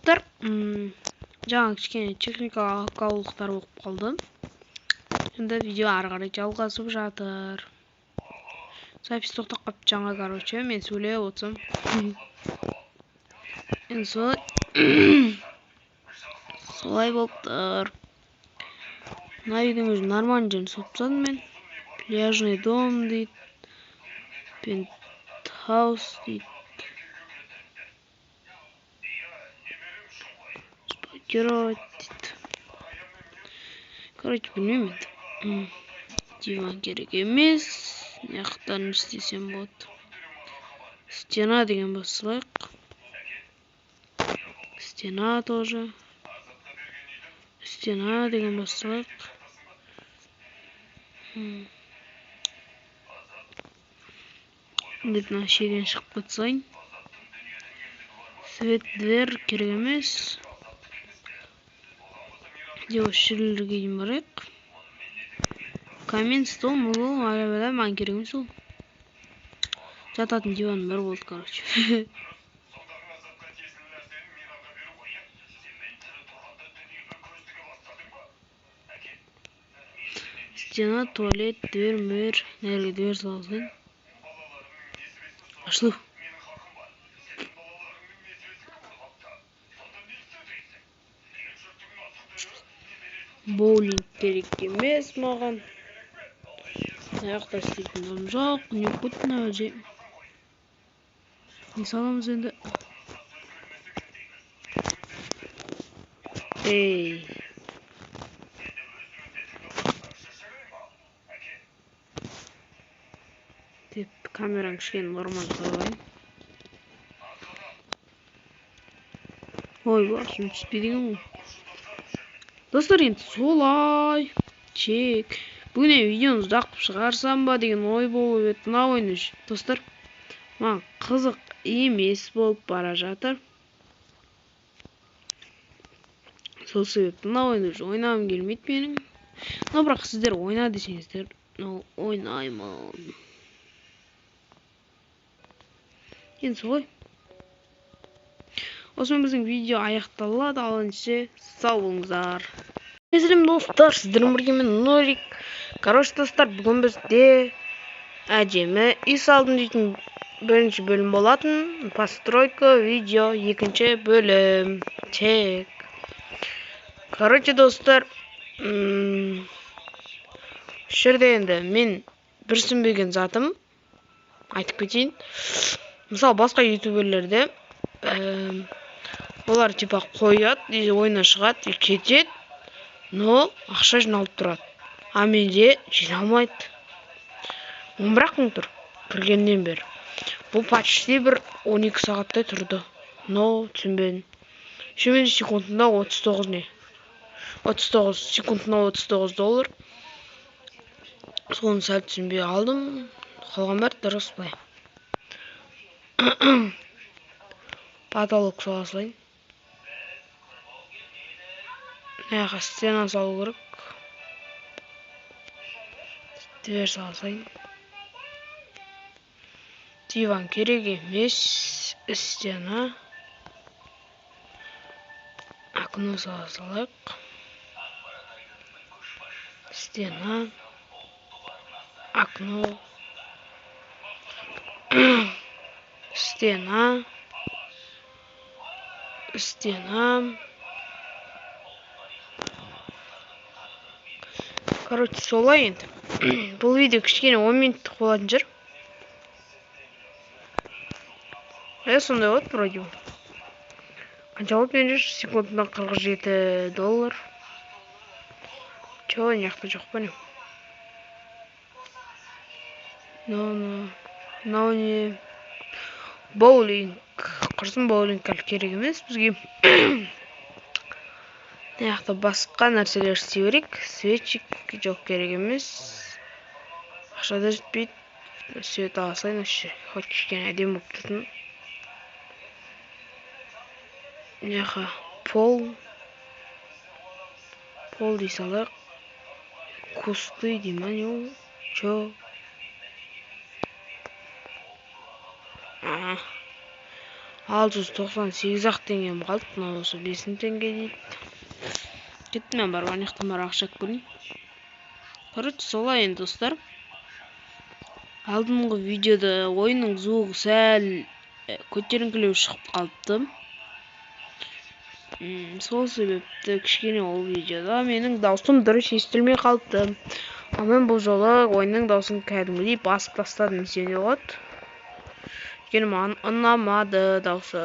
Достар, жаңа кішкене техникалық ақаулықтар болып қалды. Енді видео ары қарай жалғасып жатыр. Запись тоқтап қалыпты жаңа, короче, мен сөйлеп отырсам. Енді солай болып тұр. Мына үйдің өзі нормальный жерін салып тастадым мен. Пляжный дом дейді. Пентхаус дейді. Спокировать дейді. Короче, білмеймін енді. Диван керек емес. Яқтарын істесем болады. Стена деген басылайық. Стена тоже. Стена деген басылайық. Деп мына шеден шығып кетсайын. Свет дверь керек емес. Де осы жерлерге дейін барайық. Камин, стол, мол, маған керек емес ол. Жататын диван бар болды, короче. Стена, туалет, дверь, мөр, нерге дверь салсайын. Ашылу. Боулинг керек емес маған. Аяқта істейтін дұрым жоқ. Не құтына өже. Не саламыз енді? Эй. Деп камераң кішкене нормально қойғайын. Ой, басым түспейдеген ғой. Достар, енді солай. Чек. Бүгін видеоны ұзақ шығарсам ба деген ой болып еді. Мына ойын үшін. Достар, маған қызық емес болып бара жатыр. Сол себепті мына ойын үшін ойнағым келмейді менің. Но бірақ сіздер ойна десеңіздер, ойнаймын. Енді солай. Осымен біздің видео аяқталады. Ал ендеше сау болыңыздар. Сәлем достар, сіздермен бірге мен Нурик. Короче, достар, бүгін бізде әдемі үй салдым дейтін бірінші бөлім болатын. Постройка видео екінші бөлім. Чек. Короче, достар, жерде енді мен бір түсінбеген затым айтып кетейін. Мысалы, басқа ютуберлерде олар типа қояды, ойына шығады, кетеді, но ақша жиналып тұрады. А менде жиналмайды. 11 мың тұр кіргеннен бері. Бұл почти бір 12 сағаттай тұрды. Но түсінбедім. Шемен секундында 39 не? 39 секундына 39 доллар. Соны сәл түсінбей алдым. Қалған бәрі дұрыс былай. Потолок саласылайын. Мынаға стена салу керек. Дверь саласайын. Диван керек емес. Стена. Окно саласылайық. Стена. Окно. Стена. Стена. Короче, солай енді. Бұл видео кішкене 10 минуттық болатын жер. Сондай болады, вроде. Қанша болып мен жүр? Секундына 47 доллар. Чо, неяқта жоқ па не? Мынау не? Боулинг. Құрсын боулинг керек емес бізге. Неяқта басқа нәрселер істей берейік. Светчик жоқ керек емес. Ақшада жетпейді. Свет аласайын өші. Хоть кішкене әдем болып тұрсын. Неға пол. Пол дей салайық. Кусты дейм ба не ол? Чо? 698 ақ теңгем қалды. Мынау осы 5 теңге дейді. Кеттім мен барып анаяқтан барып ақша алып келейін. Короче, солай енді достар. Алдыңғы видеода ойынның звугы сәл көтеріңкілеу шығып қалыпты. Сол себепті кішкене ол видеода менің даусым дұрыс естілмей қалыпты. Ал мен бұл жолы ойынның даусын кәдімгідей басып тастадым десе де болады. Өйткені маған ұнамады даусы.